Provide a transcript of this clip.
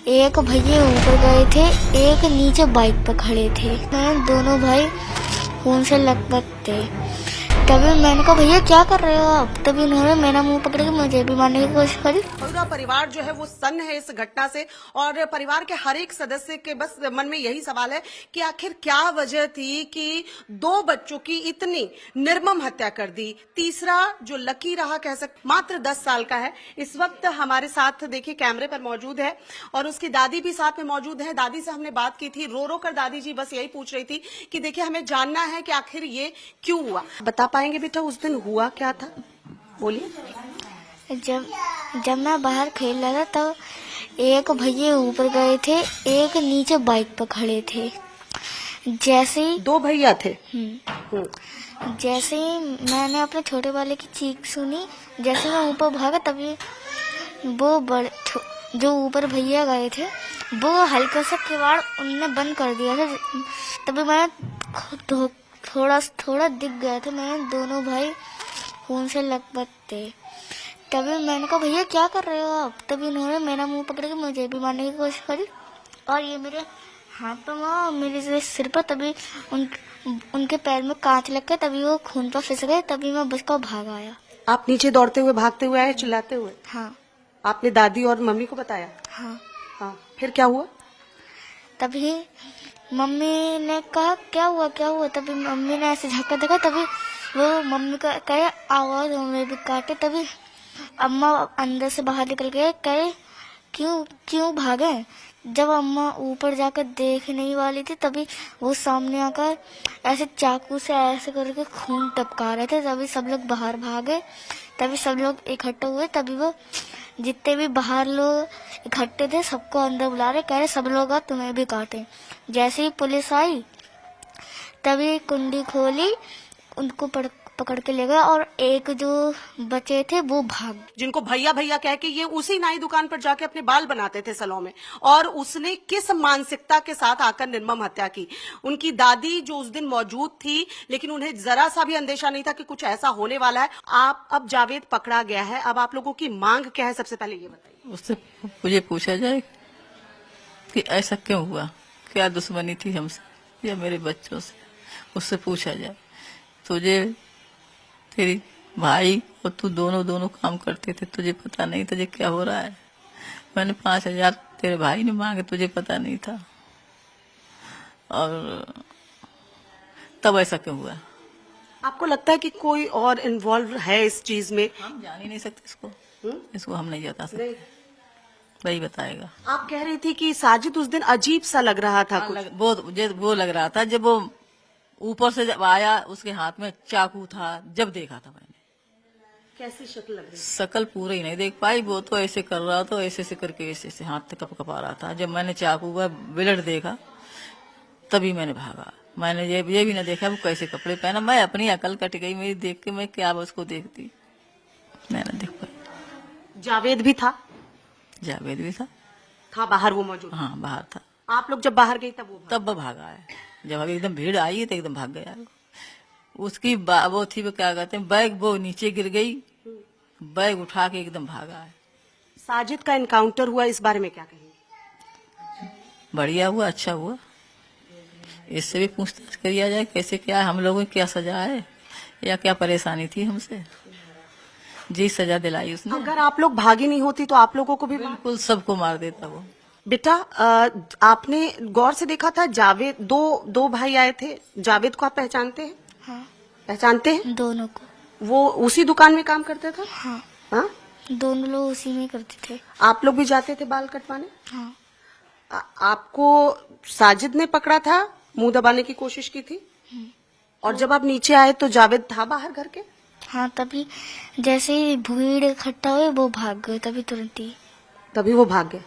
एक भैया ऊपर गए थे, एक नीचे बाइक पर खड़े थे। मैं दोनों भाई खून से लथपथ थे। तभी मैंने कहा भैया क्या कर रहे हो आप? तभी उन्होंने मेरा मुंह पकड़ के मुझे भी मारने की कोशिश करी। पूरा परिवार जो है वो सन्न है इस घटना से और परिवार के हर एक सदस्य के बस मन में यही सवाल है कि आखिर क्या वजह थी कि दो बच्चों की इतनी निर्मम हत्या कर दी। तीसरा जो लकी रहा कह सकते, मात्र 10 साल का है। इस वक्त हमारे साथ देखिए कैमरे पर मौजूद है और उसकी दादी भी साथ में मौजूद है। दादी से हमने बात की थी, रो रो कर दादी जी बस यही पूछ रही थी कि देखिए हमें जानना है कि आखिर ये क्यों हुआ। बता पाएंगे बेटा उस दिन हुआ क्या था? बोलिए। जब मैं बाहर खेल रहा था तब एक भैया ऊपर गए थे, एक नीचे बाइक पर खड़े थे। जैसे ही दो भैया थे। जैसे ही मैंने अपने छोटे वाले की चीख सुनी, जैसे मैं ऊपर भागा तभी वो बड़े जो ऊपर भैया गए थे वो हल्का सा किवाड़ उनने बंद कर दिया था। तभी मैं थोड़ा दिख गया था। मैंने दोनों भाई खून से लथपथ थे। तभी मैंने कहा भैया क्या कर रहे हो आप? तभी उन्होंने मेरा मुंह पकड़ के मुझे भी मारने की कोशिश करी और ये मेरे हाथ पर और मेरे सिर पर। तभी उनके पैर में कांच लग गया, तभी वो खून पर फिस गए। तभी मैं बस का भाग आया। आप नीचे दौड़ते हुए भागते हुए आए, चिल्लाते हुए? हाँ। आपने दादी और मम्मी को बताया? हाँ। हाँ, फिर क्या हुआ? तभी मम्मी ने कहा क्या हुआ क्या हुआ? तभी मम्मी ने ऐसे झटका देखा, तभी वो मम्मी का कहे आवाज हमें भी काटे। तभी अम्मा अंदर से बाहर निकल गए, कहे क्यों भागे? जब अम्मा ऊपर जाकर देखने ही वाली थी तभी वो सामने आकर ऐसे चाकू से ऐसे करके खून टपका रहे थे। तभी सब लोग बाहर भागे, तभी सब लोग इकट्ठे हुए। तभी वो जितने भी बाहर लोग इकट्ठे थे सबको अंदर बुला रहे, कह रहे सब लोग आ तुम्हें भी काटे। जैसे ही पुलिस आई तभी कुंडी खोली, उनको पकड़ के ले गए और एक जो बचे थे वो भाग। जिनको भैया भैया कह के ये उसी नाई दुकान पर जाके अपने बाल बनाते थे सलों में, और उसने किस मानसिकता के साथ आकर निर्मम हत्या की। उनकी दादी जो उस दिन मौजूद थी, लेकिन उन्हें जरा सा भी अंदेशा नहीं था कि कुछ ऐसा होने वाला है। अब जावेद पकड़ा गया है, अब आप लोगों की मांग क्या है? सबसे पहले ये बताइए। उससे मुझे पूछा जाए कि ऐसा क्यों हुआ, क्या दुश्मनी थी हमसे या मेरे बच्चों से, उससे पूछा जाए। तुझे तेरी भाई और तू दोनों काम करते थे, तुझे पता नहीं तुझे क्या हो रहा है? मैंने 5,000 तेरे भाई ने मांगे, तुझे पता नहीं था? और तब ऐसा क्यों हुआ? आपको लगता है कि कोई और इन्वॉल्व है इस चीज में? हम जान ही नहीं सकते इसको हम नहीं बता सकते, वही बताएगा। आप कह रही थी कि साजिद उस दिन अजीब सा लग रहा था कुछ। वो लग रहा था जब वो ऊपर से जब आया, उसके हाथ में चाकू था, जब देखा था मैंने। कैसी शक्ल लग रही? शकल पूरी नहीं देख पाई, वो तो ऐसे कर रहा था, ऐसे करके ऐसे हाथ तक कपा रहा था। जब मैंने चाकू का ब्लेड देखा तभी मैंने भागा। मैंने ये भी ना देखा वो कैसे कपड़े पहना। मैं अपनी अकल कट गई मेरी देख के, मैं क्या उसको देखती, मैंने देख पाई। जावेद भी था? जावेद भी था बाहर वो मौजूद? हाँ, बाहर था। आप लोग जब बाहर गई तब वो भागा है। जब अभी एकदम भीड़ आई तो एकदम भाग गया। उसकी वो थी, वो क्या कहते हैं, बैग वो नीचे गिर गई, बैग उठा के एकदम भागा है। साजिद का इनकाउंटर हुआ, इस बारे में क्या कहेंगे? बढ़िया हुआ, अच्छा हुआ। इससे भी पूछताछ करिया जाए कैसे क्या है, हम लोगों की क्या सजा है या क्या परेशानी थी हमसे, जी सजा दिलाई उसने। अगर आप लोग भागी नहीं होती तो आप लोगों को भी बिल्कुल सबको मार देता वो। बेटा आपने गौर से देखा था जावेद, दो भाई आए थे। जावेद को आप पहचानते हैं? हाँ। पहचानते हैं? दोनों को। वो उसी दुकान में काम करता था? हाँ। हाँ, दोनों लोग उसी में करते थे। आप लोग भी जाते थे बाल कटवाने? हाँ। आपको साजिद ने पकड़ा था, मुंह दबाने की कोशिश की थी, और जब आप नीचे आए तो जावेद था बाहर घर के? हाँ, तभी जैसे ही भीड़ इकट्ठा हुई वो भाग गए, तभी तुरंत ही। तभी वो भाग गए।